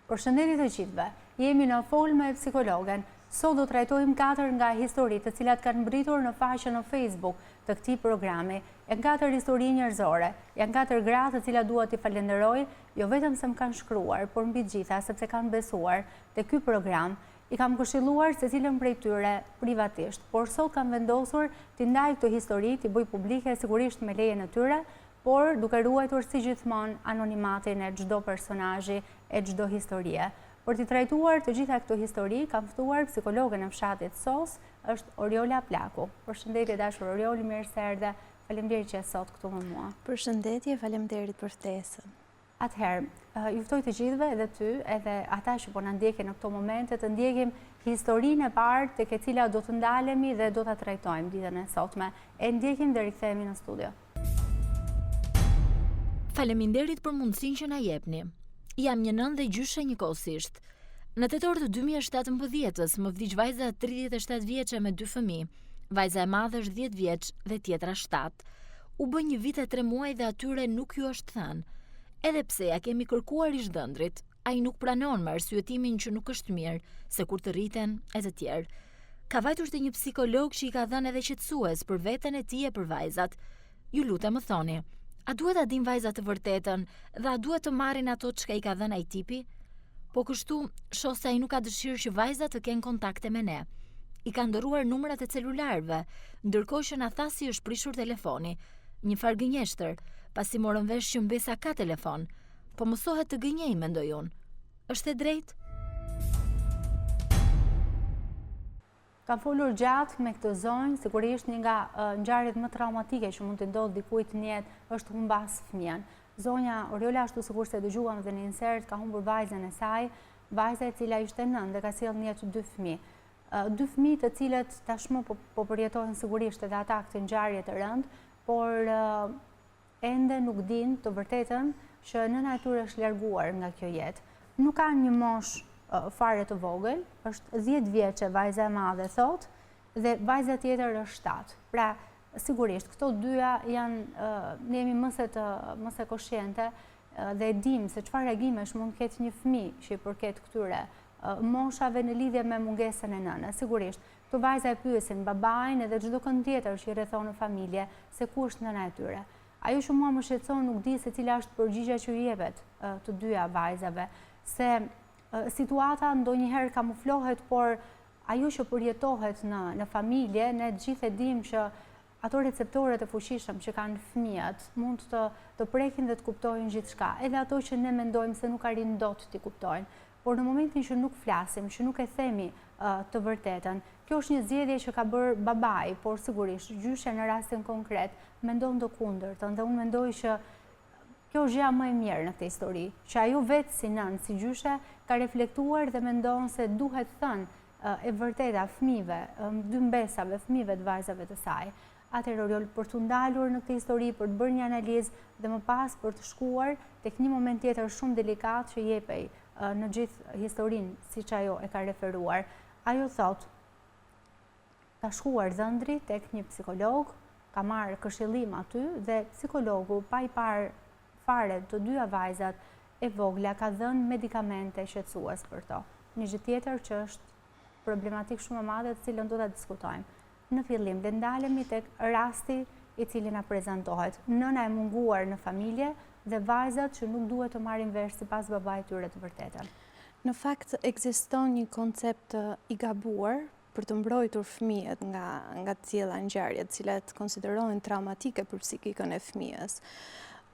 Përshëndetje të gjithëve, jemi në folë me psikologen. Sot do trajtojmë 4 nga historitë të cilat kanë mbritur në faqen në Facebook të këtij programi. Janë 4 histori njerëzore, janë 4 gra të cilat dua t'i falenderoj, jo vetëm se më kanë shkruar, por mbi gjitha sepse kanë besuar te ky program. I kam këshilluar secilën prej tyre privatisht, por sot kam vendosur t'i ndaj këto histori, t'i bëj publike sigurisht me lejen e tyre, por duke ruajtur si gjithmonë anonimatin e çdo personazhi, e çdo historie. Për t'i trajtuar të gjitha këto histori, kam ftuar psikologen e fshatit SOS, është Oriola Plaku. Përshëndetje dashur Orioli, mirë se erdhe. Faleminderit që je sot këtu me mua. Përshëndetje, faleminderit për ftesën. Atëherë, ju ftoj të gjithëve, edhe ty, edhe ata që po na ndjekin në këto momente, të ndjekim historinë e parë tek e cila do të ndalemi dhe do ta trajtojmë ditën e sotme. E ndjekim dhe rikthehemi në studio. Faleminderit për mundësinë që na jepni. Jam një nënë dhe gjyshe njëkohësisht. Në tetor të 2017-s më vdiq vajza 37 vjeçe me 2 fëmijë. Vajza e madhe është 10 vjeç dhe tjetra 7. U bë 1 vit e 3 muaj dhe atyre nuk ju është thënë. Edhe pse ja kemi kërkuar ish-dëndrit, ai nuk pranon me arsyetimin që nuk është mirë, se kur të rriten e të tjerë. Ka vajtur te një psikolog që i ka dhënë edhe qetësues për veten e tij e për vajzat. Ju lutem më thoni, a duhet ta dim vajzat të vërtetën dhe a duhet të marrin ato çka i ka dhënë ai tipi? Po kështu, shoh se ai nuk ka dëshirë që vajzat të kenë kontakte me ne. I ka ndëruar numrat e celularëve, ndërkohë që na tha si është prishur telefoni. Një farë gënjeshtër, pasi morën vesh që mbesa ka telefon. Po mësohet të gënjej, mendoj unë. Është e drejtë? Kam folur gjatë me këtë zonjë, sigurisht një nga ngjarjet më traumatike që mund të ndodhë dikujt në jetë është të humbas fëmijën. Zonja Oriola, ashtu sikur se dëgjuam dhe në insert, ka humbur vajzën e saj, vajza e cila ishte nënë dhe ka sjellë në jetë 2 fëmijë. 2 fëmijë të cilët tashmë po përjetojnë sigurisht edhe ata këtë ngjarje të rëndë, por ende nuk dinë të vërtetën që nëna e tyre është larguar nga kjo jetë. Nuk kanë një moshë fare të vogël, është 10 vjeçe vajza e madhe thot, dhe vajza tjetër është 7. Pra, sigurisht, këto dyja janë, ne jemi mëse koshjente dhe e dim se çfarë reagimesh mund ketë një fëmijë që i përket këtyre moshave në lidhje me mungesën e nënës. Sigurisht, këto vajza e pyesin babain edhe çdo kënd tjetër që i rrethon në familje se ku është nëna e tyre. Ajo që mua më shqetëson nuk di se cila është përgjigjja që i jepet të dyja vajzave, se situata ndonjëherë kamuflohet, por ajo që përjetohet në familje, ne gjithë e dim që ato receptorët e fuqishëm që kanë fëmijët mund të prekin dhe të kuptojnë gjithçka, edhe ato që ne mendojmë se nuk arrin dot t'i kuptojnë. Por në momentin që nuk flasim, që nuk e themi të vërtetën, kjo është një zgjedhje që ka bërë babai, por sigurisht gjyshe në rastin konkret mendon të kundërtën dhe unë mendoj që kjo është gjëja më e mirë në këtë histori, që ajo vetë si nënë, si gjyshe, ka reflektuar dhe mendon se duhet thënë e vërteta fëmijëve, 2 mbesave, fëmijëve të vajzave të saj. Atëherë Oriol, për të ndalur në këtë histori, për të bërë një analizë dhe më pas për të shkuar tek një moment tjetër shumë delikat që jepej në gjithë historinë, siç ajo e ka referuar. Ajo thotë, ka shkuar dhëndri tek një psikolog, ka marrë këshillim aty dhe psikologu pa i parë fare të dyja vajzat e vogla ka dhënë medikamente shqetësues për to. Një gjë tjetër që është problematik shumë e madhe, të cilën do ta diskutojmë. Në fillim, le ndalemi tek rasti i cili na prezantohet. Nëna e munguar në familje dhe vajzat që nuk duhet të marrin vesh sipas babait tyre të vërtetën. Në fakt ekziston një koncept i gabuar për të mbrojtur fëmijët nga të tilla ngjarje, të cilat konsiderohen traumatike për psikikën e fëmijës.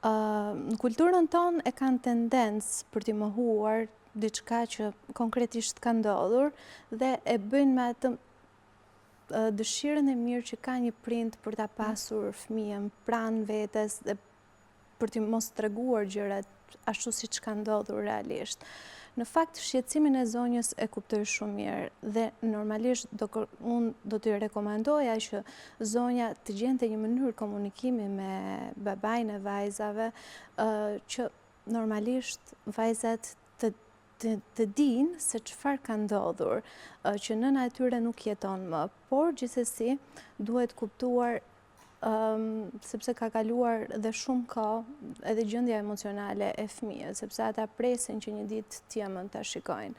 Në kulturën tonë e kanë tendencë për t'i mohuar diçka që konkretisht ka ndodhur dhe e bëjnë me atë dëshirën e mirë që ka një prind për ta pasur fëmijën pranë vetes dhe për t'i mos treguar gjërat ashtu siç ka ndodhur realisht. Në fakt, shqetësimin e zonjës e kuptoj shumë mirë dhe normalisht unë do t'i rekomandoja që zonja të gjente një mënyrë komunikimi me babain e vajzave që normalisht vajzat të dinë se çfarë ka ndodhur, që nëna e tyre nuk jeton më, por gjithsesi duhet kuptuar sepse ka kaluar dhe shumë kohë edhe gjendja emocionale e fëmijës, sepse ata presin që një ditë tjetër ta shikojnë.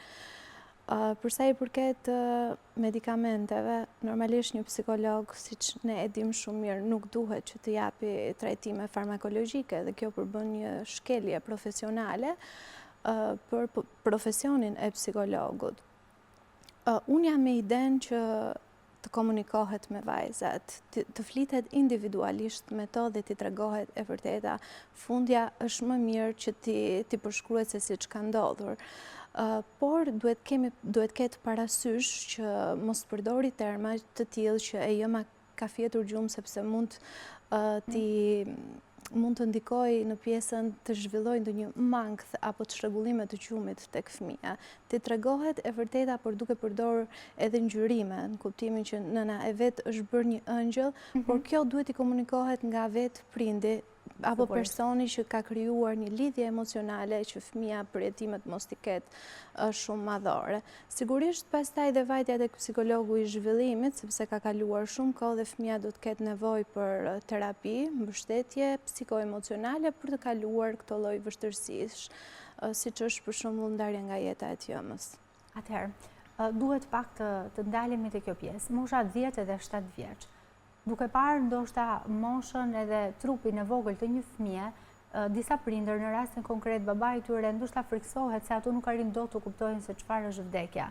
Përsa i përket medikamenteve, normalisht një psikolog, siç ne e dim shumë mirë, nuk duhet që të japi trajtime farmakologjike dhe kjo përbën një shkelje profesionale për profesionin e psikologut. Unë jam me idenë që të komunikohet me vajzat, të flitet individualisht me to dhe t'i tregohet e vërteta. Fundja është më mirë që ti përshkruhet se si që ka ndodhur. Por duhet ketë parasysh që mos përdori terma të tillë që e jema ka fjetur gjumë sepse mund të ndikoj në pjesën të zhvilloj ndonjë mangth apo të shregullime të qumit tek fëmia. Ti tregohet e vërteta, por duke përdorur edhe ngjyrime, në kuptimin që nëna e vet është bërë një ëngjëll, por kjo duhet i komunikohet nga vet prindi apo personi që ka krijuar një lidhje emocionale që fëmia për jetimet mos t'i ketë shumë madhore. Sigurisht pastaj dhe vajtja tek psikologu i zhvillimit, sepse ka kaluar shumë kohë dhe fëmia do të ketë nevojë për terapi, mbështetje psikoemocionale për të kaluar këto lloj vështirësish, siç është për shembull ndarja nga jeta e tjëmës. Atëherë, duhet pak të ndalemi te kjo pjesë. Mosha 10 edhe 7 vjeç. Duke parë ndoshta moshën edhe trupin e vogël të një fëmie, disa prindër në rastin konkret babai i tyre ndoshta friksohet se ato nuk arrin dot të kuptojnë se çfarë është vdekja.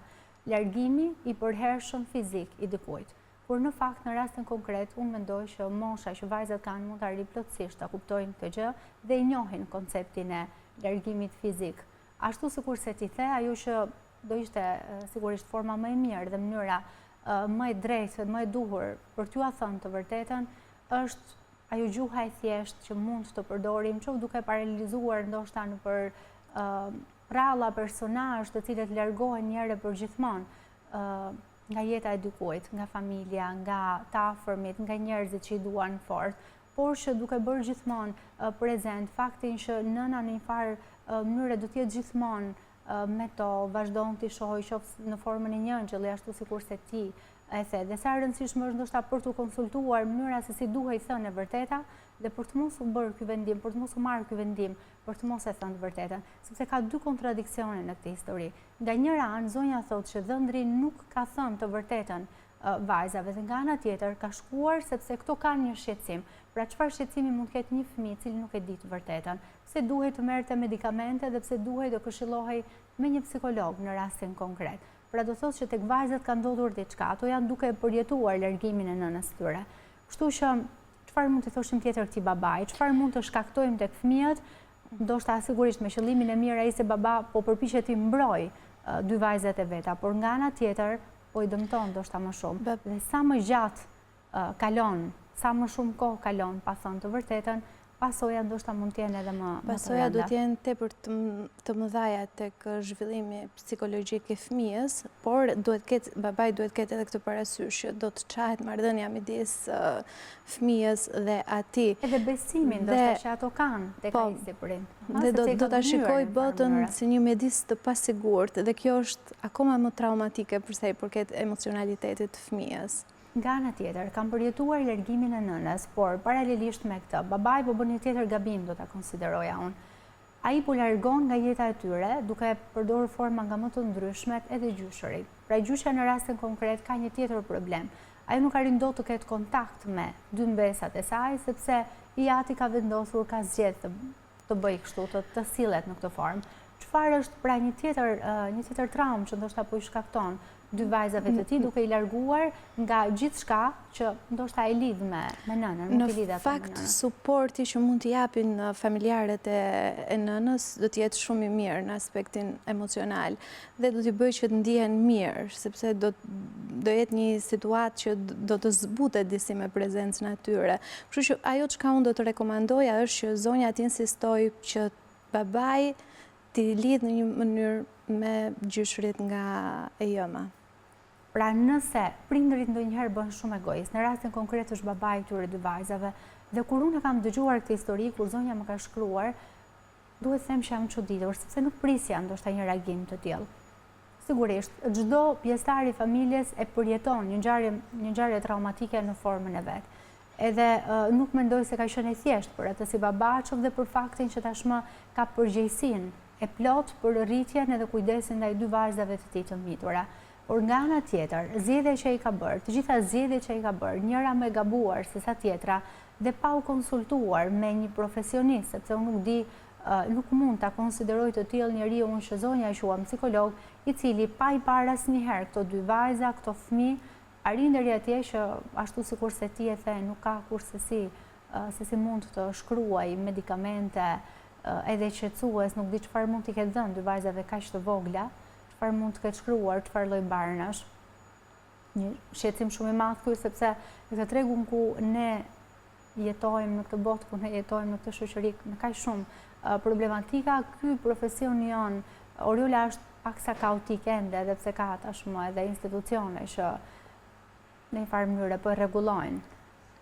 Largimi i përhershëm fizik i dikujt. Por në fakt në rastin konkret unë mendoj që mosha që vajzat kanë mund të arrijnë plotësisht ta kuptojnë këtë gjë dhe i njohin konceptin e largimit fizik. Ashtu sikurse ti the, ajo që do ishte sigurisht forma më e mirë dhe mënyra më e drejtë, më e duhur për t'ju thënë të vërtetën, është ajo gjuha e thjeshtë që mund të përdorim, qoftë duke paralizuar ndoshta në për rralla personazh të cilët largohen një herë për gjithmonë nga jeta e dikujt, nga familja, nga të afërmit, nga njerëzit që i duan fort, por që duke bërë gjithmonë prezent faktin që nëna në një farë mënyre do të jetë gjithmonë me to, vazhdon t'i shohoj qoftë në formën e një ëngjëlli, ashtu sikur se ti e the. Dhe sa e rëndësishme është ndoshta për t'u konsultuar mënyra se si duhet thënë e vërteta dhe për të mos u bërë ky vendim, për të mos u marrë ky vendim, për të mos e thënë të vërtetën, sepse ka dy kontradiksione në këtë histori. Nga njëra anë, zonja thotë që dhëndri nuk ka thënë të vërtetën vajzave dhe nga ana tjetër ka shkuar sepse këto kanë një shqetësim. Pra çfarë shqetësimi mund të ketë një fëmijë i cili nuk e di të vërtetën? Pse duhet të merrte medikamente dhe pse duhet të këshillohej me një psikolog në rastin konkret? Pra do thotë që tek vajzat ka ndodhur diçka, ato janë duke përjetuar largimin e nënës tyre. Kështu që çfarë mund të thoshim tjetër këtij babai? Çfarë mund të shkaktojmë tek fëmijët? Ndoshta sigurisht me qëllimin e mirë ai se baba po përpiqet të mbroj dy vajzat e veta, por nga ana tjetër po i dëmton ndoshta më shumë. Dhe sa më gjatë kalon, sa më shumë kohë kalon pa thënë të vërtetën, pasoja ndoshta mund të jenë edhe më pasoja do të jenë tepër të mëdhaja tek zhvillimi psikologjik i fëmijës, por babai duhet ketë edhe këtë parasysh që do të çahet marrëdhënia midis fëmijës dhe atij. Edhe besimin ndoshta që ato kanë tek ai si prind. Dhe do ta shikoj botën si një midis të pasigurt dhe kjo është akoma më traumatike për sa i përket emocionalitetit të fëmijës. Nga ana tjetër, kam përjetuar largimin e nënës, por paralelisht me këtë, babai po bën një tjetër gabim, do ta konsideroja unë. Ai po largon nga jeta e tyre, duke përdorur forma nga më të ndryshmet edhe gjyshëri. Pra gjyshja në rastin konkret ka një tjetër problem. Ai nuk arrin dot të ketë kontakt me dy mbesat e saj, sepse i ati ka vendosur, ka zgjedhë të bëjë kështu, të sillet në këtë formë. Çfarë është pra një tjetër traumë që ndoshta po i shkakton dy vajzave të tij duke i larguar nga gjithçka që ndoshta e lidh me nënën, nuk i lidh ato me nënën. Në fakt, suporti që mund t'i japin familjarët e nënës do të jetë shumë i mirë në aspektin emocional dhe do t'i bëjë që të ndihen mirë, sepse do jetë një situatë që do të zbutet disi me prezencën e tyre. Kështu që ajo çka unë do të rekomandoja është që zonja të insistoj që babai t'i lidh në një mënyrë me gjyshrit nga e jëma. Pra nëse prindërit ndonjëherë bën shumë egoist, në rastin konkret është babai i tyre dy vajzave, dhe kur unë kam dëgjuar këtë histori, kur zonja më ka shkruar, duhet të them që jam çuditur, sepse nuk prisja ndoshta një reagim të tillë. Sigurisht, çdo pjesëtar i familjes e përjeton një ngjarje traumatike në formën e vet. edhe nuk mendoj se ka qenë e thjeshtë për atë si babachov dhe për faktin që tashmë ka përgjegjësinë e plot për rritjen edhe kujdesin ndaj dy vajzave të tij të mitura. Por nga ana tjetër, zgjedhjet që ai ka bërë, të gjitha zgjedhjet që ai ka bërë, njëra më e gabuar se sa tjetra, dhe pa u konsultuar me një profesionist, sepse unë nuk di, nuk mund ta konsideroj të tillë njeriu unë që zonja e quam psikolog, i cili pa i parë asnjëherë këto dy vajza, këto fëmijë, arrin deri atje që ashtu sikur se ti e the, nuk ka kurse se si mund të shkruaj medikamente edhe qetësues, nuk di çfarë mund t'i ketë dhënë dy vajzave kaq të vogla, çfarë mund të ketë shkruar, çfarë lloj barnash. Një shqetësim shumë i madh ky, sepse në këtë tregun ku ne jetojmë, në këtë botë ku ne jetojmë, në këtë shoqëri me kaq shumë problematika, ky profesion jon, Oriola është paksa kaotik ende, edhe pse ka tashmë edhe institucione që në një farë mënyrë po e rregullojnë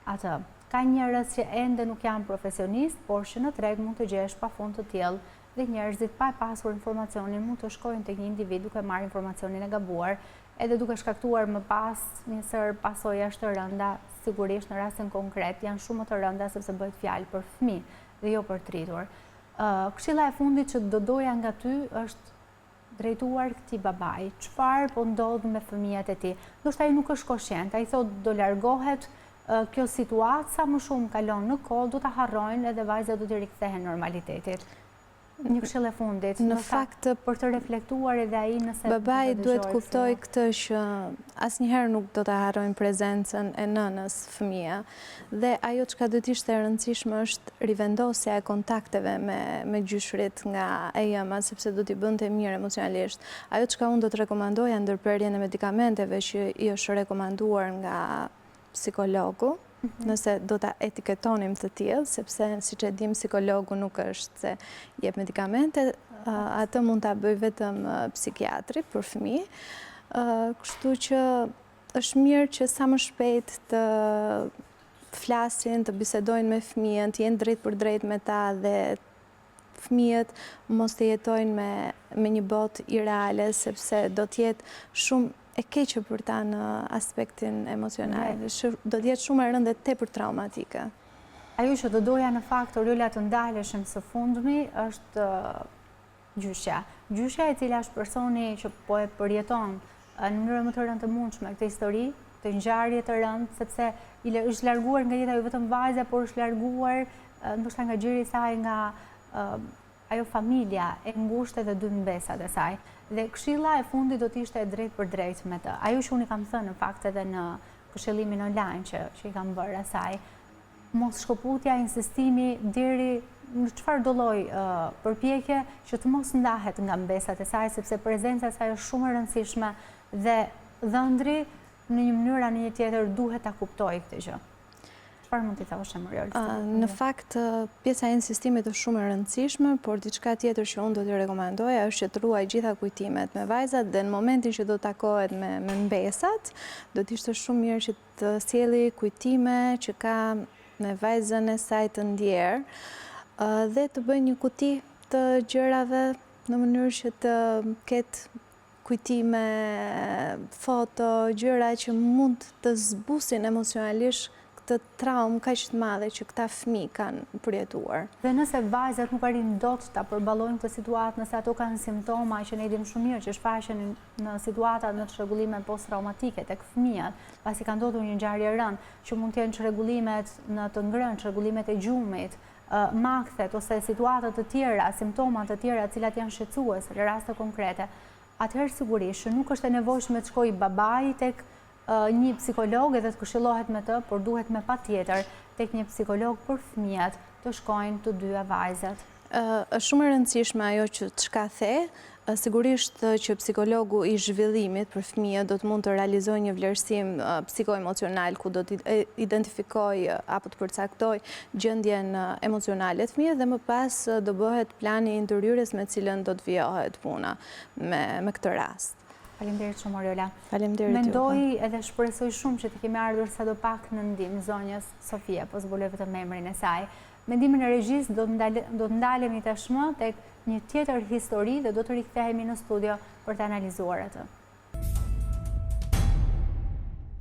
atë. Ka njerëz që ende nuk janë profesionist, por që në treg mund të gjesh pafund të tillë dhe njerëzit pa e pasur informacionin mund të shkojnë tek një individ duke marrë informacionin e gabuar, edhe duke shkaktuar më pas një sër pasojash të rënda, sigurisht në rastin konkret janë shumë të rënda sepse bëhet fjalë për fëmijë dhe jo për tritur. Këshilla e fundit që do doja nga ty është drejtuar këtij babai. Çfarë po ndodh me fëmijët e tij? Ndoshta ai nuk është koshient, ai thotë do largohet, kjo situatë sa më shumë kalon në kohë, do ta harrojnë edhe vajzat do të rikthehen normalitetit. Një këshill e fundit, në fakt për të reflektuar edhe ai nëse babai duhet kuptoj këtë që asnjëherë nuk do ta harrojnë prezencën e nënës fëmia dhe ajo çka do të ishte e rëndësishme është rivendosja e kontakteve me gjyshrit nga e jema, sepse do t'i bënte mirë emocionalisht. Ajo çka unë do të rekomandoja ndërprerjen e medikamenteve që i është rekomanduar nga psikologu, nëse do ta etiketonim të tillë, sepse siç e dim psikologu nuk është se jep medikamente, atë mund ta bëj vetëm psikiatri për fëmijë. Kështu që është mirë që sa më shpejt të flasin, të bisedojnë me fëmijën, të jenë drejt për drejt me ta dhe fëmijët mos të jetojnë me një botë irreale, sepse do të jetë shumë e keqe për ta në aspektin emocional. Do të jetë shumë e rëndë dhe tepër traumatike. Ajo që do doja në fakt, Oriola, të ndaleshim së fundmi është gjyshja. Gjyshja e cila është personi që po e përjeton në mënyrë më të rëndë të mundshme këtë histori, të ngjarje të rëndë, sepse është larguar nga jeta jo vetëm vajza, por është larguar ndoshta nga gjëri i saj, nga ajo familja e ngushtë dhe dy mbesat e saj. Dhe këshilla e fundit do të ishte drejt për drejt me të. Ajo që unë i kam thënë në fakt edhe në këshillimin online që i kam bërë asaj, mos shkoputja, insistimi deri në çfarë do lloj përpjekje që të mos ndahet nga mbesat e saj, sepse prezenca e saj është shumë e rëndësishme dhe dhëndri në një mënyrë apo në një tjetër duhet ta kuptojë këtë gjë. Çfarë mund t'i thosh, Oriol? Në fakt, pjesa e insistimit është shumë e rëndësishme, por diçka tjetër që unë do t'i rekomandoja është që të ruaj gjitha kujtimet me vajzat dhe në momentin që do të takohet me mbesat, do t'ishte shumë mirë që të sjellë kujtime që ka me vajzën e saj të ndjerë dhe të bëjë një kuti të gjërave në mënyrë që të ketë kujtime, foto, gjëra që mund të zbusin emocionalisht të traumë kaq të madhe që këta fëmijë kanë përjetuar. Dhe nëse vajzat nuk arrin dot ta përballojnë këtë situatë, nëse ato kanë simptoma që ne dimë shumë mirë që shfaqen në situata në çrregullime post-traumatike tek fëmijët, pasi ka ndodhur një ngjarje e rëndë, që mund të jenë çrregullimet në të ngrënë, çrregullimet e gjumit, makthet ose situata të tjera, simptoma të tjera të cilat janë shqetësuese në raste konkrete, atëherë sigurisht që nuk është e nevojshme të shkojë babai tek një psikolog edhe të këshillohet me të, por duhet me patjetër tek një psikolog për fëmijët të shkojnë të dyja vajzat. Është shumë e rëndësishme ajo që çka the, sigurisht që psikologu i zhvillimit për fëmijët do të mund të realizojë një vlerësim psikoemocional ku do të identifikojë apo të përcaktojë gjendjen emocionale të fëmijës dhe më pas do bëhet plani ndërhyrjes me cilën do të vijohet puna me këtë rast. Faleminderit shumë, Oriola. Faleminderit. Mendoj edhe shpresoj shumë që të kemi ardhur sadopak në ndihmë zonjës Sofia, po zbuloj vetëm emrin e saj. Mendimin e regjisë do të ndalemi tashmë tek një tjetër histori dhe do të rikthehemi në studio për të analizuar atë.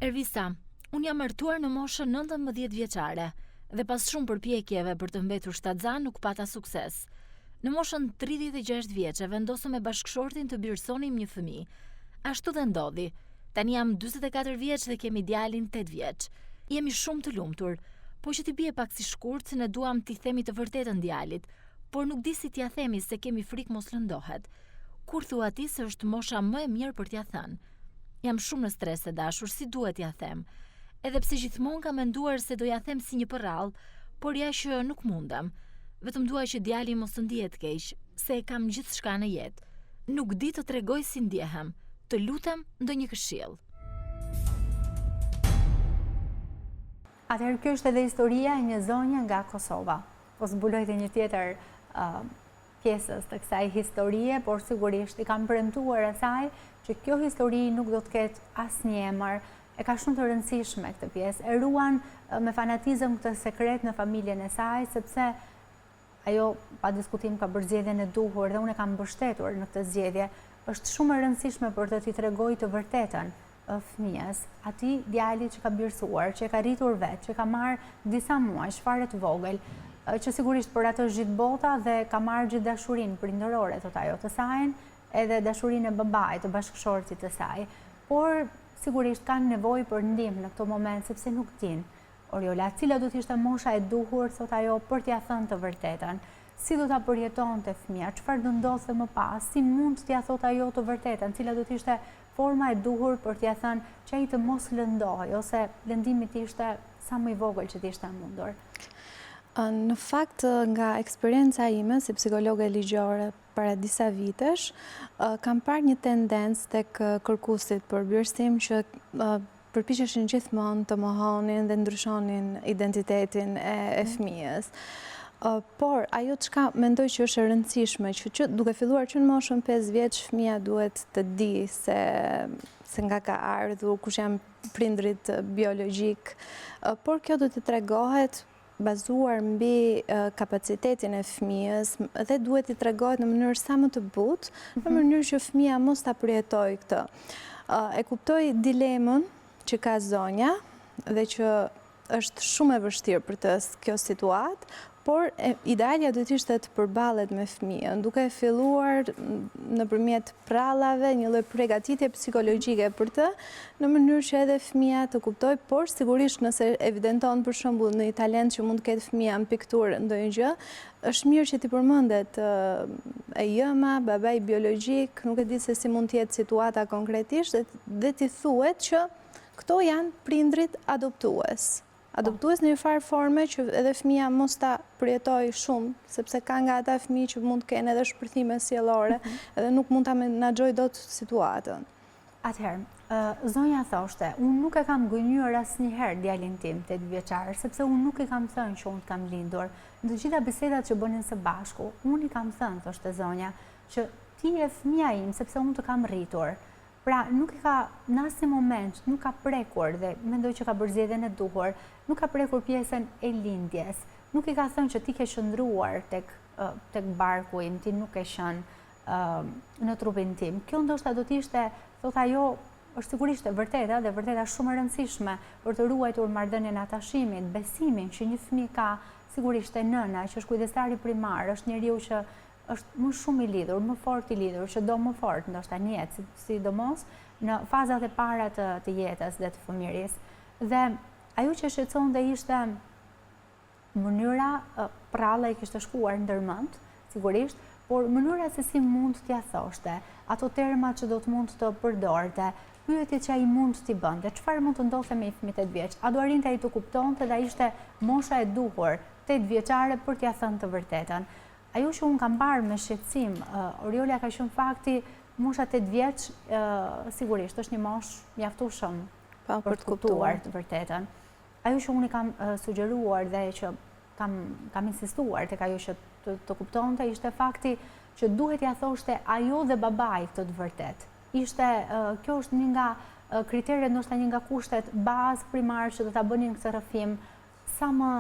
Ervisa, Unë jam martuar në moshën 19 vjeçare dhe pas shumë përpjekjeve për të mbetur shtatzan nuk pata sukses. Në moshën 36 vjeçe vendosëm me bashkëshortin të birësonim një fëmijë. Ashtu dhe ndodhi. Tani jam 44 vjeç dhe kemi djalin 8 vjeç. Jemi shumë të lumtur, po që t'i bie pak si shkurt, ne duam t'i themi të vërtetën djalit, por nuk di si t'ja themi se kemi frikë mos lëndohet. Kur thua ti se është mosha më e mirë për t'ja thënë? Jam shumë në stres e dashur, si duhet t'ja them? Edhe pse gjithmonë kam menduar se do ja them si një përrall, por ja që nuk mundem. Vetëm dua që djali mos të ndihet keq, se e kam gjithçka në jetë. Nuk di të tregoj si ndjehem. Të lutem ndonjë këshill. Atëherë kjo është edhe historia e një zonje nga Kosova. Po zbuloj të një tjetër pjesës të kësaj historie, por sigurisht i kam premtuar asaj që kjo histori nuk do të ketë asnjë emër. E ka shumë të rëndësishme këtë pjesë. E ruan me fanatizëm këtë sekret në familjen e saj, sepse ajo pa diskutim ka bërë zgjedhjen e duhur dhe unë e kam mbështetur në këtë zgjedhje. Është shumë e rëndësishme për të t'i tregoj të vërtetën fëmijës, atij djali që ka birësuar, që e ka rritur vetë, që ka marrë disa muaj, fare të vogël, që sigurisht për atë gjithë bota dhe ka marrë gjithë dashurinë prindërore thot ajo të saj, edhe dashurinë e babait, të bashkëshortit të saj. Por sigurisht kanë nevojë për ndihmë në këtë moment sepse nuk din. Oriola, cila do të ishte mosha e duhur, thot ajo, për t'ia thënë të vërtetën. Si do ta përjetonte fëmia, çfarë do ndodhte më pas, si mund t'ia thot ajo të vërtetën, cila do të ishte forma e duhur për t'ia thënë që ai të mos lëndoj, ose lëndimi të ishte sa më i vogël që të ishte mundur. Në fakt, nga eksperienca ime si psikologe ligjore para disa vitesh, kam parë një tendencë tek kërkuesit për birësim që përpiqeshin gjithmonë të mohonin dhe ndryshonin identitetin e fëmijës. Por ajo çka mendoj që është e rëndësishme, që duke filluar që në moshën 5 vjeç fëmia duhet të di se nga ka ardhur, kush janë prindrit biologjik, por kjo do të tregohet bazuar mbi kapacitetin e fëmijës dhe duhet t'i tregohet në mënyrë sa më të butë, në mënyrë që fëmia mos ta përjetojë këtë. E kuptoj dilemën që ka zonja dhe që është shumë e vështirë për të kjo situatë, por idealja do të ishte të përballet me fëmijën, duke filluar nëpërmjet prallave një lloj përgatitje psikologjike për të, në mënyrë që edhe fëmia të kuptojë, por sigurisht nëse evidenton për shembull në talent që mund të ketë fëmia në pikturë ndonjë gjë, është mirë që t'i përmendet e jëma, babai biologjik, nuk e di se si mund të jetë situata konkretisht dhe t'i thuhet që këto janë prindrit adoptues. Adoptues në një farë forme që edhe fëmia mos ta përjetoj shumë, sepse ka nga ata fëmijë që mund të kenë edhe shpërthime sjellore edhe nuk mund ta menaxhoj dot situatën. Atëherë, zonja thoshte, unë nuk e kam gënjur asnjëherë djalin tim 8 vjeçar, sepse unë nuk i kam thënë që unë kam lindur. Në të gjitha bisedat që bënin së bashku, unë i kam thënë, thoshte zonja, që ti je fëmia im sepse unë të kam rritur. Pra, nuk i ka në asnjë moment, nuk ka prekur dhe mendoj që ka bërë zgjedhjen e duhur, nuk ka prekur pjesën e lindjes. Nuk i ka thënë që ti ke qëndruar tek barku im, ti nuk ke qenë në trupin tim. Kjo ndoshta do të ishte, thot ajo, është sigurisht e vërteta dhe vërteta shumë e rëndësishme për të ruajtur marrëdhënien e atashimit, besimin që një fëmijë ka, sigurisht e nëna, që është kujdestari primar, është njeriu që është më shumë i lidhur, më fort i lidhur, që do më fort, ndoshta në jetë, sidomos në fazat e para të jetës dhe të fëmijërisë. Dhe ajo që shqetësonte ishte mënyra, pralla i kishte shkuar ndërmend, sigurisht, por mënyra se si mund t'ia thoshte, ato terma që do të mund të përdorte, pyetjet që ai mund t'i bënte, çfarë mund të ndodhte me fëmijët 8 vjeç, a do arrinte ai të kuptonte dhe ishte mosha e duhur 8 vjeçare për t'ia thënë të vërtetën. Ajo që unë kam parë me shqetësim, Oriola ka qenë fakti, mosha 8 vjeç, sigurisht është një moshë mjaftueshëm për të kuptuar të vërtetën. Ajo që unë i kam sugjeruar dhe që kam insistuar tek ajo që të kuptonte ishte fakti që duhet ja thoshte ajo dhe babai këtë të vërtet. Kjo është një nga kriteret, ndoshta një nga kushtet bazë primar që do ta bënin këtë rrëfim sa më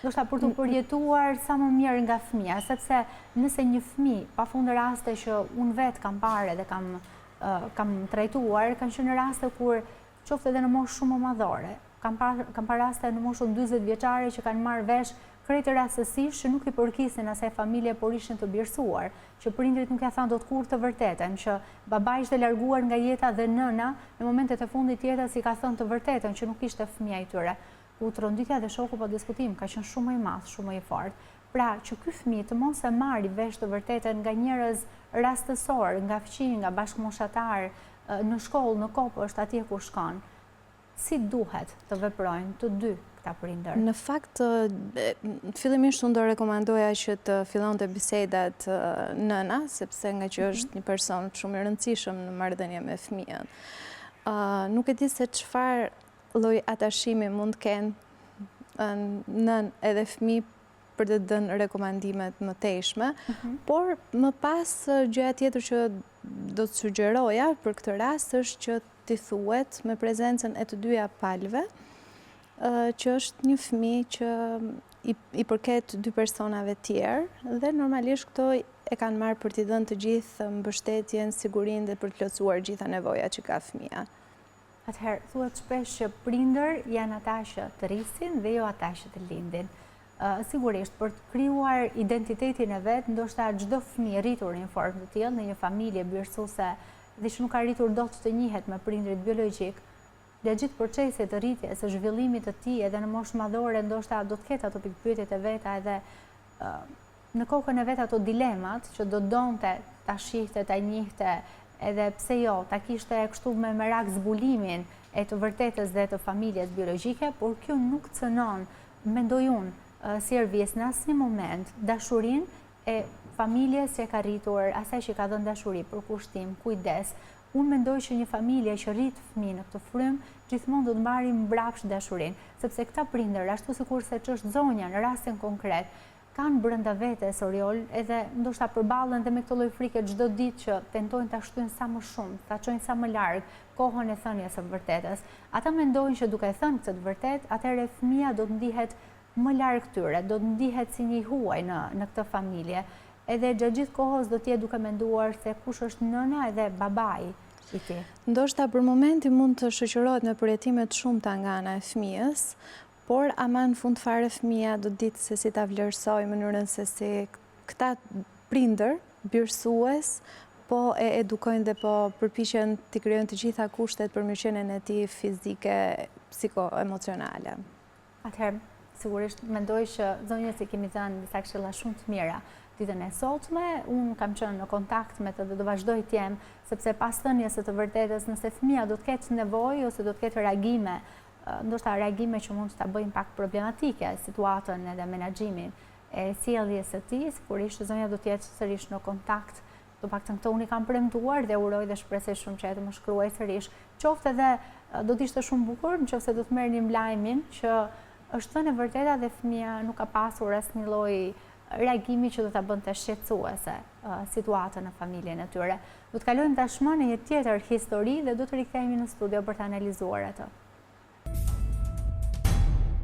ndoshta për të përjetuar sa më mirë nga fëmia, sepse nëse një fëmijë, pafund raste që unë vetë kam parë dhe kam trajtuar, kanë qenë raste kur qoftë edhe në moshë shumë madhore. Kam pa raste në moshën 40 vjeçare që kanë marrë vesh krejtë rastësisht që nuk i përkisin asaj familje, por ishin të birësuar, që prindrit nuk ja thanë dot kurrë të vërtetën, që babai ishte larguar nga jeta dhe nëna në momentet e fundit të jetës i ka thënë të vërtetën që nuk ishte fëmia i tyre. Ku tronditja dhe shoku pa diskutim ka qenë shumë më i madh, shumë më i fortë. Pra, që ky fëmijë të mos e marrë vesh të vërtetën nga njerëz rastësor, nga fëmijë, nga bashkëmoshatar, në shkollë, në kopësht, atje ku shkon. Si duhet të veprojnë të dy këta prindër? Në fakt, fillimisht unë do rekomandoja që të fillonte bisedat nëna, sepse nga që është një person shumë i rëndësishëm në marrëdhënie me fëmijën. Nuk e di se çfarë lloj atashimi mund të kenë nën edhe fëmijë për të dhënë rekomandimet më teshme, por më pas gjëja tjetër që do të sugjeroja për këtë rast është që t'i thuhet me prezencën e të dyja palëve që është një fëmijë që i përket dy personave tjerë dhe normalisht këto e kanë marrë për t'i dhënë të gjithë mbështetjen, sigurinë dhe për të plotësuar gjitha nevojat që ka fëmia. Atëherë, thuhet shpesh që prindër janë ata që të rrisin dhe jo ata që të lindin. Sigurisht, për të krijuar identitetin e vet, ndoshta çdo fëmijë rritur në një formë të tillë, në një familje birësuese dhe që nuk ka rritur dot të njihet me prindrit biologjik, dhe gjithë procesit të rritjes, së zhvillimit të tij edhe në moshë madhore, ndoshta do të ketë ato pikpyetjet e veta edhe në kokën e vet ato dilemat që do donte ta shihte, ta njihte, edhe pse jo, ta kishte kështu me merak zbulimin e të vërtetës dhe të familjes biologjike, por kjo nuk cënon, mendoj unë, si Ervisë në asnjë moment dashurinë e familjes që ka rritur, asaj që ka dhënë dashuri, përkushtim, kujdes. Unë mendoj që një familje që rrit fëmijë në këtë frymë gjithmonë do të mbajë mbrapsht dashurinë, sepse këta prindër, ashtu sikurse ç'është zonja në rastin konkret, kanë brenda vetes oriol edhe ndoshta përballen dhe me këtë lloj frike çdo ditë që tentojnë ta shtyjnë sa më shumë, ta çojnë sa më larg kohën e thënies së vërtetës. Ata mendojnë që duke thënë këtë të vërtetë, atëherë fëmia do të ndihet më larg tyre, do të ndihet si një huaj në këtë familje. Edhe gjatë gjithë kohës do t'jetë duke menduar se kush është nëna edhe babai i tij. Ndoshta për momentin mund të shoqërohet me përjetime të shumta nga ana e fëmijës, por ama në fund fare fëmia do të ditë se si ta vlerësoj mënyrën se si këta prindër birësues po e edukojnë dhe po përpiqen të krijojnë të gjitha kushtet për mirëqenien e tij fizike, psikoemocionale. Atëherë, sigurisht mendoj që zonjës i kemi dhënë disa këshilla shumë të mira ditën e sotme. Unë kam qenë në kontakt me të dhe do vazhdoj të jem, sepse pas thënies së të vërtetës, nëse fëmia do të ketë nevojë ose do të ketë reagime, ndoshta reagime që mund të ta bëjnë pak problematike situatën edhe menaxhimin e sjelljes së tij, sigurisht zonja do të jetë sërish në kontakt. Do paktën këto unë kam premtuar dhe uroj dhe shpresoj shumë që të më shkruaj sërish. Qoftë edhe do të ishte shumë bukur nëse do të merrnim lajmin që është thënë e vërteta dhe fëmia nuk ka pasur asnjë lloj reagimi që do ta bënte shqetësuese situatën në familjen e tyre. Do të kalojmë tashmë në një tjetër histori dhe do të rikthehemi në studio për të analizuar atë.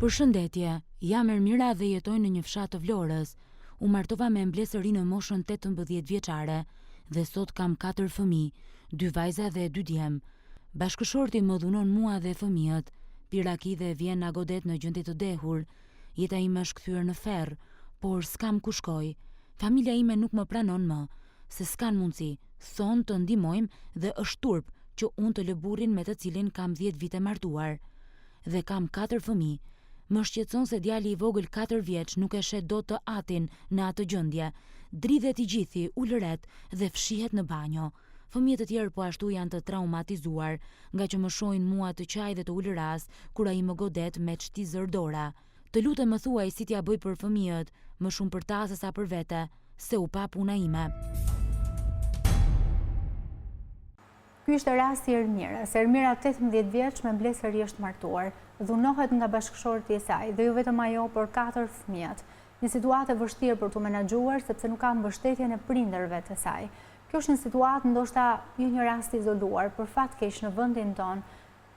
Përshëndetje, jam Ermira dhe jetoj në një fshat të Vlorës. U martova me mblesëri në moshën 18 vjeçare dhe sot kam 4 fëmijë, 2 vajza dhe 2 djem. Bashkëshorti më dhunon mua dhe fëmijët. Piraki dhe vjen nga godet në gjendje të dehur. Jeta ime është kthyer në ferr, por s'kam ku shkoj. Familja ime nuk më pranon më, se s'kan mundësi. Thonë të ndihmojmë dhe është turp që unë të lë burrin me të cilin kam 10 vite martuar. Dhe kam 4 fëmijë. Më shqetëson se djali i vogël 4 vjeç nuk e shet dot të atin në atë gjendje. Dridhet i gjithi, ulëret dhe fshihet në banjo. Fëmijët e tjerë po ashtu janë të traumatizuar, nga që më shohin mua të qaj dhe të ulëras, kur ai më godet me çtizër dora. Të lutem më thuaj si t'ja bëj për fëmijët, më shumë për ta se sa për vete, se u pa puna ime. Ky ishte rasti i Ermirës. Ermira 18 vjeç me mblesëri është martuar. Dhunohet nga bashkëshorti i saj dhe jo vetëm ajo, por 4 fëmijët. Një situatë e vështirë për t'u menaxhuar sepse nuk ka mbështetjen e prindërve të saj. Kjo është një situatë ndoshta jo një rast izoluar, për fat keq në vendin tonë,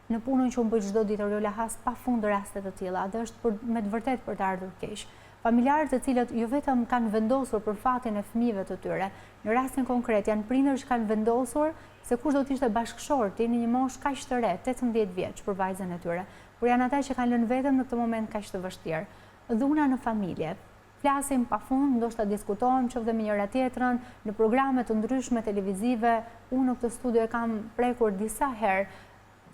në punën që unë bëj çdo ditë Oriola has pafund raste të tilla dhe është me të vërtetë për të ardhur keq. Familjarët të cilët jo vetëm kanë vendosur për fatin e fëmijëve të tyre, në rastin konkret janë prindër që kanë vendosur se kush do t'ishte bashkëshorti në një moshë kaq të re, 18 vjeç për vajzën e tyre, por janë ata që kanë lënë vetëm në këtë moment kaq të vështirë. Dhuna në familje. Flasim pafund, ndoshta diskutojmë qoftë me njëra tjetrën në programe të ndryshme televizive. Unë në këtë studio e kam prekur disa herë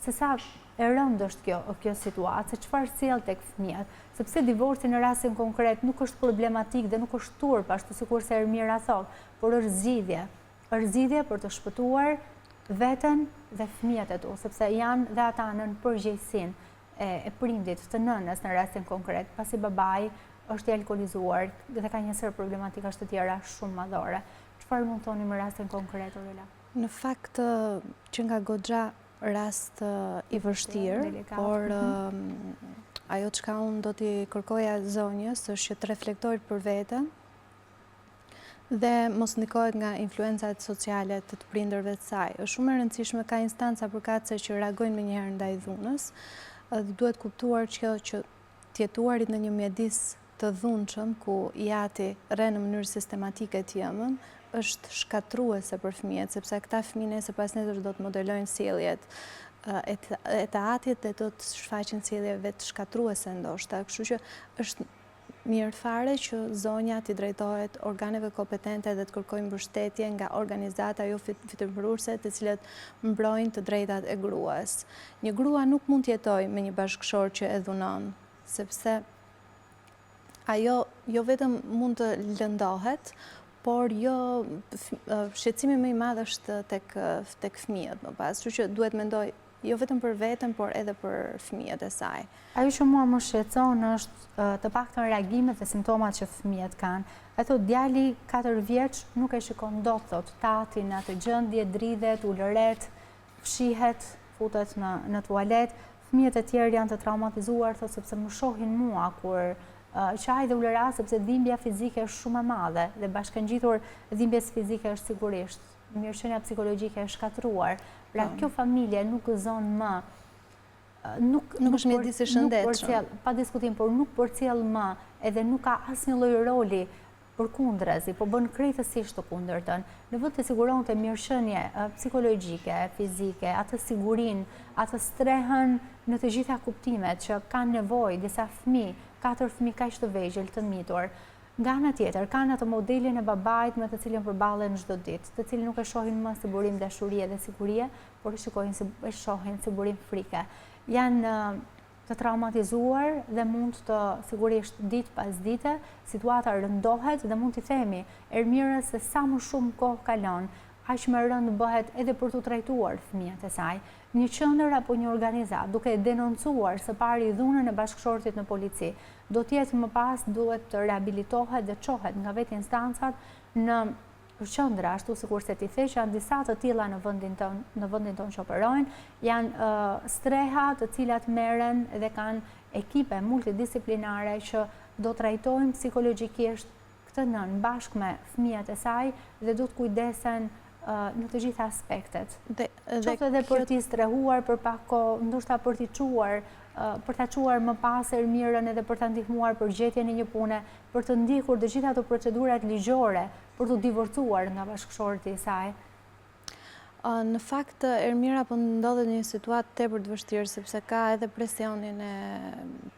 se sa e rëndë është kjo situatë, se çfarë sjell tek fëmijët, sepse divorci në rastin konkret nuk është problematik dhe nuk është turp, ashtu sikur se Ermira thotë, por është zgjidhje. Është zgjidhje për të shpëtuar veten dhe fëmijët e tu, sepse janë dhe ata në përgjegjësinë e prindit të nënës në rastin konkret, pasi babai është i alkoolizuar dhe ka një sër problematikash të tjera shumë madhore. Çfarë mund thoni më rastin konkret, Aurela? Në fakt që nga goxha rast i vështirë, por ajo çka unë do t'i kërkoja zonjës është që të reflektojë për veten dhe mos ndikohet nga influencat sociale të prindërve të saj. Është shumë e rëndësishme, ka instanca përkatëse që reagojnë menjëherë ndaj dhunës, dhe duhet kuptuar që tjetuarit në një mjedis të dhunshëm, ku jati rre në mënyrë sistematike t'jemën, është shkatruese për fëmijët, sepse këta fëmijë nesër pas nesër do të modelojnë sjelljet e të atit dhe do të shfaqin sjellje vetë shkatruese ndoshta. Kështu që është mirë fare që zonja t'i drejtohet organeve kompetente dhe të kërkojnë mbështetje nga organizata jo fytyrpërurse të cilët mbrojnë të drejtat e gruas. Një grua nuk mund të jetojë me një bashkëshor që e dhunon, sepse ajo jo vetëm mund të lëndohet, por shqetësimi më i madh është tek fëmijët më pas, kështu që duhet mendoj jo vetëm për veten, por edhe për fëmijët e saj. Ajo që mua më shqetëson është të paktën reagimet dhe simptomat që fëmijët kanë. Ato djali 4 vjeç nuk e shikon dot, thot tati në atë gjendje, dridhet, ulëret, fshihet, futet në tualet. Fëmijët e tjerë janë të traumatizuar, thot sepse më shohin mua kur qaj dhe ulëra, sepse dhimbja fizike është shumë e madhe dhe bashkëngjitur dhimbjes fizike është sigurisht. Mirëqenia psikologjike është shkatruar. Pra kjo familje nuk gëzon më, nuk është mjedis i shëndetshëm. Pa diskutim, por nuk përcjell më edhe nuk ka asnjë lloj roli përkundrazi, po bën krejtësisht të kundërtën. Në vend të siguronte mirëqenie psikologjike, fizike, atë sigurinë, atë strehën në të gjitha kuptimet që kanë nevojë disa fëmijë, 4 fëmijë kaq të vegjël, të mitur. Nga ana tjetër, kanë atë modelin e babait me të cilin përballen çdo ditë, të cilin nuk e shohin më si burim dashurie dhe sigurie, por e shohin si burim frike. Janë të traumatizuar dhe mund të sigurisht ditë pas dite, situata rëndohet dhe mund t'i themi Ermirës se sa më shumë kohë kalon, aq më rënd bëhet edhe për t'u trajtuar fëmijët e saj. Një qendër apo një organizat duke denoncuar së pari dhunën e bashkëshortit në polici, do t'jetë më pas duhet të rehabilitohet dhe çohet nga vetë instancat në qendra, ashtu sikur se ti the që janë disa të tilla në vendin tonë që operojnë, janë streha të cilat merren dhe kanë ekipe multidisiplinare që do trajtojnë psikologjikisht këtë nën bashkë me fëmijët e saj dhe do të kujdesen në të gjitha aspektet. Qoftë edhe për t'i strehuar për pak kohë, ndoshta për t'i çuar, për ta çuar më pas Ermirën edhe për ta ndihmuar për gjetjen e një pune, për të ndjekur të gjitha ato procedurat ligjore, për t'u divorcuar nga bashkëshorti i saj. Në fakt, Ermira po ndodhet në një situatë tepër të vështirë, sepse ka edhe presionin e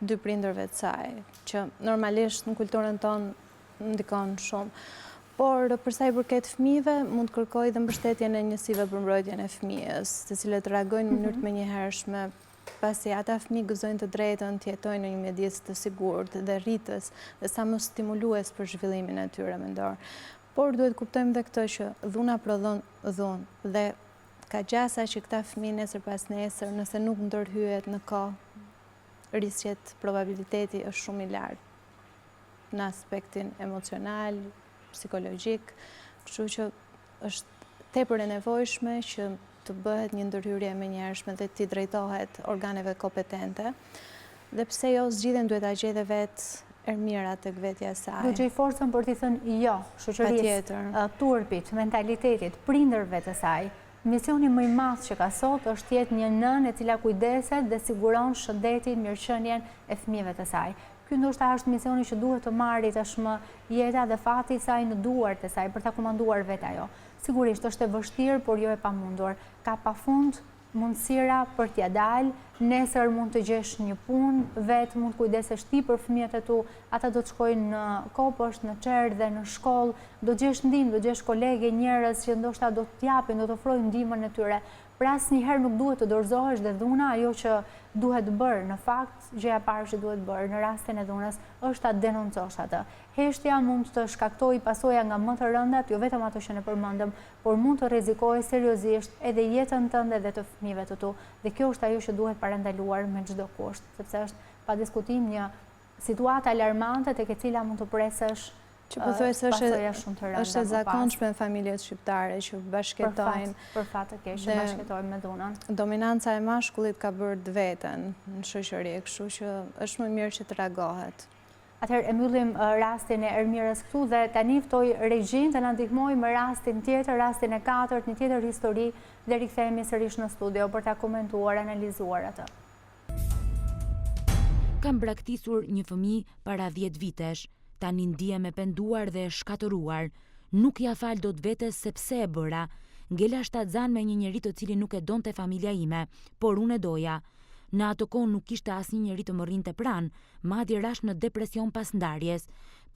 dy prindërve të saj, që normalisht në kulturën tonë ndikon shumë. Por përsa i përket fëmijëve, mund të kërkojë dhe mbështetjen e njësive për mbrojtjen e fëmijës, të cilët reagojnë në mënyrë të menjëhershme, pasi ata fëmijë gëzojnë të drejtën të jetojnë në një mjedis të sigurt dhe rritës dhe sa më stimulues për zhvillimin e tyre mendor. Por duhet kuptojmë dhe këtë që dhuna prodhon dhunë dhe ka gjasa që këta fëmijë nesër pas nesër, nëse nuk ndërhyhet në kohë, risqet probabiliteti është shumë i lartë në aspektin emocional, psikologjik, kështu që është tepër e nevojshme që të bëhet një ndërhyrje menjëhershme dhe t'i drejtohet organeve kompetente, dhe pse jo zgjidhjen duhet ta gjejë vetë Ermira tek vetja e saj. Do gjej forcën për t'i thënë jo shoqërisë, turpit, mentalitetit, prindërve të saj. Misioni më i madh që ka sot është jetë një nënë e cila kujdeset dhe siguron shëndetin, mirëqenien e fëmijëve të saj. ky ndoshta është misioni që duhet të marrë tashmë jeta dhe fati i saj në duart e saj për ta komanduar vetë ajo. Sigurisht është e vështirë, por jo e pamundur. Ka pafund mundësira për t'ja dalë, nesër mund të gjesh një punë, vetë mund të kujdesesh ti për fëmijët e tu, ata do të shkojnë në kopësht, në çerë dhe në shkollë, do të gjesh ndihmë, do të gjesh kolege, njerëz që ndoshta do të japin, do të ofrojnë ndihmën e tyre. Pra asnjëherë nuk duhet të dorëzohesh dhe dhuna, ajo që duhet bërë, në fakt, gjëja e parë që duhet bërë në rastin e dhunës është ta denoncosh atë. Heshtja mund të shkaktojë pasoja nga më të rëndat, jo vetëm ato që ne përmendëm, por mund të rrezikojë seriozisht edhe jetën tënde dhe të fëmijëve të tu. Dhe kjo është ajo që duhet parandaluar me çdo kusht, sepse është pa diskutim një situatë alarmante tek e cila mund të presësh që pothuajse është e zakonshme në familjet shqiptare që bashkëtojnë. Për fat të keq që bashkëtojnë me dhunën. Dominanca e mashkullit ka bërë të veten në shoqëri, kështu që është më mirë që të reagohet. Atëherë e mbyllim rastin e Ermirës këtu dhe tani ftoj regjin të na ndihmojë me rastin tjetër, rastin e katërt, një tjetër histori dhe rikthehemi sërish në studio për ta komentuar, analizuar atë. Kam braktisur një fëmijë para 10 vitesh. Tani ndihem e penduar dhe shkatëruar. Nuk ja fal dot vetes sepse e bëra. Ngela shtatzan me një njerëz të cilin nuk e donte familja ime, por unë e doja. Në ato kohë nuk kishte asnjë njerëz të më rrinte pranë, madje rash në depresion pas ndarjes.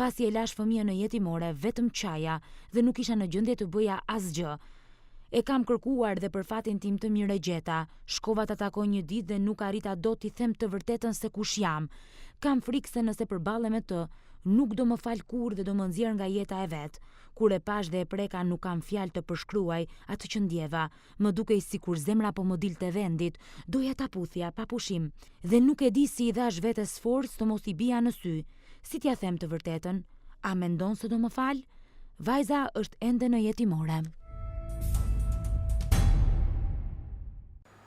Pasi e lash fëmijën në jetimore, vetëm qaja dhe nuk isha në gjendje të bëja asgjë. E kam kërkuar dhe për fatin tim të mirë e gjeta. Shkova ta takoj një ditë dhe nuk arrita dot t'i them të vërtetën se kush jam. Kam frikë se nëse përballem me të, nuk do më fal kur dhe do më nxjerr nga jeta e vet. Kur e pash dhe e preka, nuk kam fjalë të përshkruaj atë që ndjeva. Më dukej sikur zemra po më dilte vendit. Doja ta puthja pa pushim dhe nuk e di si i dhash vetes forcë të mos i bija në sy. Si t'ja them të vërtetën? A mendon se do më fal? Vajza është ende në jetimore.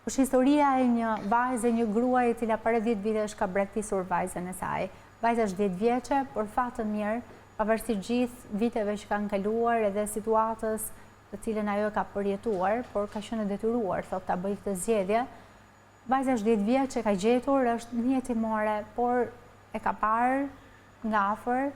Është historia e një vajze, një gruaje e cila para 10 vitesh ka braktisur vajzën e saj. Vajza është 10 vjeçe, por fat të mirë, pavarësisht gjithë viteve që kanë kaluar edhe situatës të cilën ajo ka përjetuar, por ka qenë e detyruar, thotë, ta bëjë këtë zgjedhje. Vajza është 10 vjeçe, ka gjetur, është një jetimore, por e ka parë nga afër,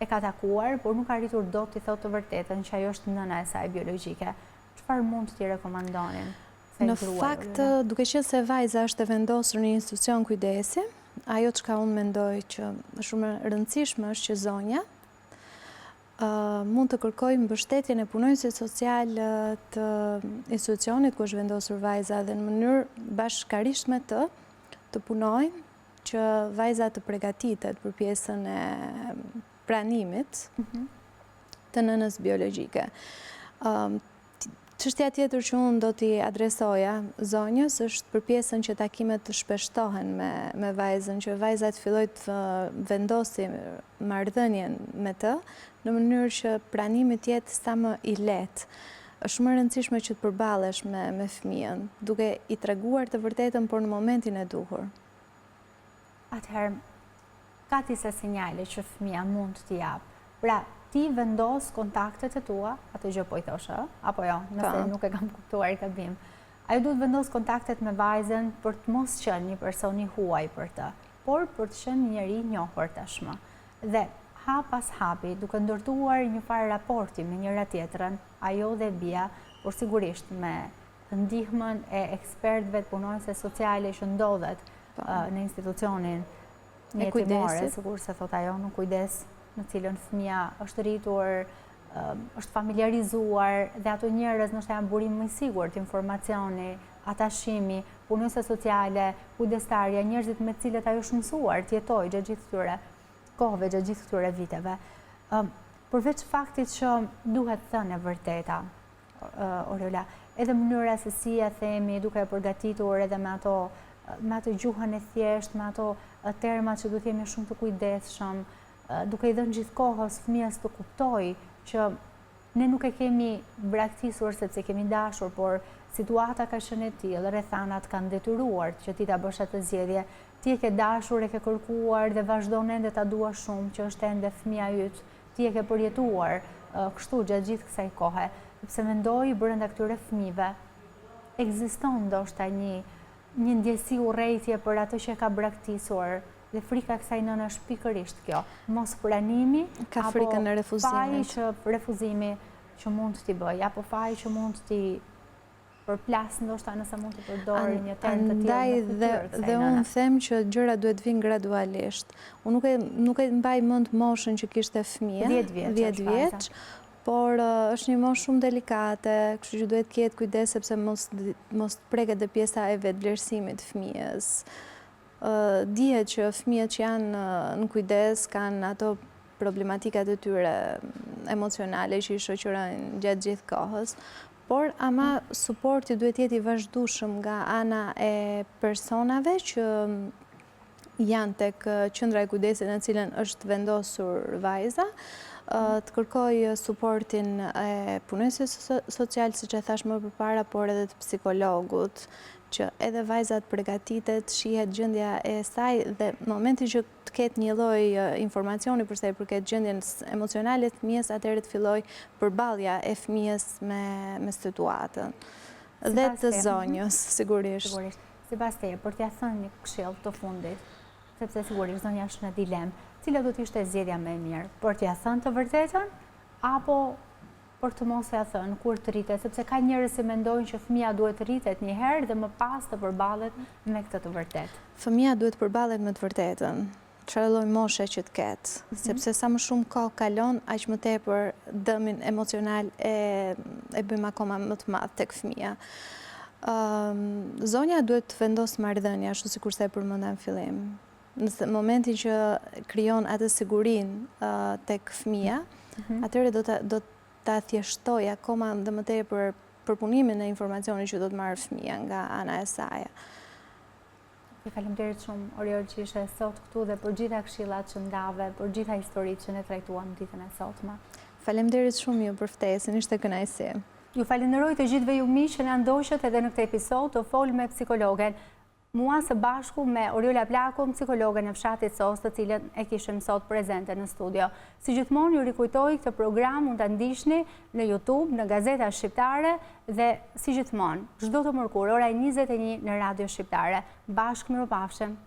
e ka takuar, por nuk ka arritur dot t'i thotë të vërtetën që ajo është nëna e saj biologjike. Çfarë mund t'i rekomandonin? Në fakt, duke qenë se vajza është e vendosur në institucion kujdesi, ajo çka unë mendoj që është shumë e rëndësishme është që zonja mund të kërkojë mbështetjen e punonjësit social të institucionit ku është vendosur vajza dhe në mënyrë bashkërisht me të punojnë që vajza të përgatitet për pjesën e pranimit të nënës biologjike. Çështja tjetër që unë do t'i adresoja zonjës është për pjesën që takimet të shpeshtohen me vajzën, që vajza të filloj të vendosi marrëdhënien me të, në mënyrë që pranimi të jetë sa më i lehtë. Është më e rëndësishme që të përballesh me fëmijën, duke i treguar të vërtetën, por në momentin e duhur. Atëherë, ka disa sinjale që fëmia mund t'i jap. Pra, ti vendos kontaktet e tua, atë gjë po i thoshe, apo jo, nëse nuk e kam kuptuar i gabim. Ajo duhet vendos kontaktet me vajzën për të mos qenë një person i huaj për të, por për të qenë njëri i njohur tashmë. Dhe hap pas hapi, duke ndërtuar një farë raporti me njëra tjetrën, ajo dhe bija, por sigurisht me ndihmën e ekspertëve të punonjëse sociale që ndodhet në institucionin jetimore, sigur se thot ajo, në kujdes në cilën fëmia është rritur, është familiarizuar dhe ato njerëz nështë janë burim më i sigurt, informacioni, atashimi, punonjëse sociale, kujdestarja, njerëzit me cilët ajo është mësuar të jetojë gjatë gjithë këtyre kohëve, gjatë gjithë këtyre viteve. Përveç faktit që duhet thënë e vërteta, Oriola, edhe mënyra se si e themi, duke e përgatitur edhe me ato gjuhën e thjesht, me ato termat që duhet jemi shumë të kujdesshëm, duke i dhënë gjithë kohës fëmijës të kuptojë që ne nuk e kemi braktisur sepse kemi dashur, por situata ka qenë e tillë, rrethanat kanë detyruar që ti ta bësh atë zgjedhje, ti e ke dashur, e ke kërkuar dhe vazhdon ende ta duash shumë, që është ende fëmia yt, ti e ke përjetuar kështu gjatë gjithë kësaj kohe, sepse mendoj brenda këtyre fëmijëve ekziston ndoshta një ndjesi urrejtje për atë që ka braktisur Dhe frika e kësaj nënë është pikërisht kjo, mos pranimi, ka frikën e refuzimit. Refuzimi që mund t'i bëj, apo faji që mund t'i përplas, ndoshta nëse mund të përdorë një term të tillë në fytyrë. Dhe unë them që gjëra duhet vinë gradualisht. Unë nuk e mbaj mend moshën që kishte fëmia, 10 vjeç, por është një moshë shumë delikate, kështu që duhet ketë kujdes sepse mos preket dhe pjesa e vetvlerësimit të fëmijës. Dihet që fëmijët që janë në kujdes kanë ato problematikat e tyre emocionale që i shoqërojnë gjatë gjithë kohës, por ama suporti duhet jetë i vazhdueshëm nga ana e personave që janë tek qendra e kujdesit në cilën është vendosur vajza, të kërkoj suportin e punësit social, siç e thash më përpara, por edhe të psikologut, që edhe vajzat përgatitet, shihet gjendja e saj dhe në momentin që të ketë një lloj informacioni për sa i përket gjendjes emocionale të fëmijës, atëherë të filloj përballja e fëmijës me situatën dhe të zonjës, sigurisht. Sipas teje, për t'ia thënë një këshill të fundit, sepse sigurisht zonja është në dilemë, cila do të ishte zgjedhja më e mirë, për t'ia thënë të vërtetën apo për të mos ia thënë kur të rritet, sepse ka njerëz që mendojnë që fëmia duhet të rritet një herë dhe më pas të përballet me këtë të vërtetë. Fëmia duhet të përballet me të vërtetën, çfarë lloj moshe që të ketë, sepse sa më shumë kohë kalon, aq më tepër dëmin emocional e bëjmë akoma më të madh tek fëmia. Zonja duhet të vendosë marrëdhënie, ashtu sikur se e përmenda në fillim. Në momentin që krijon atë sigurinë tek fëmia, atëherë do ta thjeshtoj akoma dhe më tepër përpunimin e informacionit që do të marrë fëmia nga ana e saj. Faleminderit shumë, Oriol, që ishe sot këtu dhe për gjitha këshillat që ndave, për gjitha historitë që ne trajtuam ditën e sotme. Faleminderit shumë ju për ftesën, ishte kënaqësi. Ju falenderoj të gjithëve ju miq që na ndoqët edhe në këtë episod të fol me psikologen. Mua së bashku me Oriola Plaku, psikologen e fshatit SOS, të cilën e kishim sot prezente në studio. Si gjithmonë ju rikujtoj këtë program mund ta ndiqni në YouTube, në Gazeta Shqiptare dhe si gjithmonë çdo të mërkur ora 21 në Radio Shqiptare. Bashkë mirupafshim.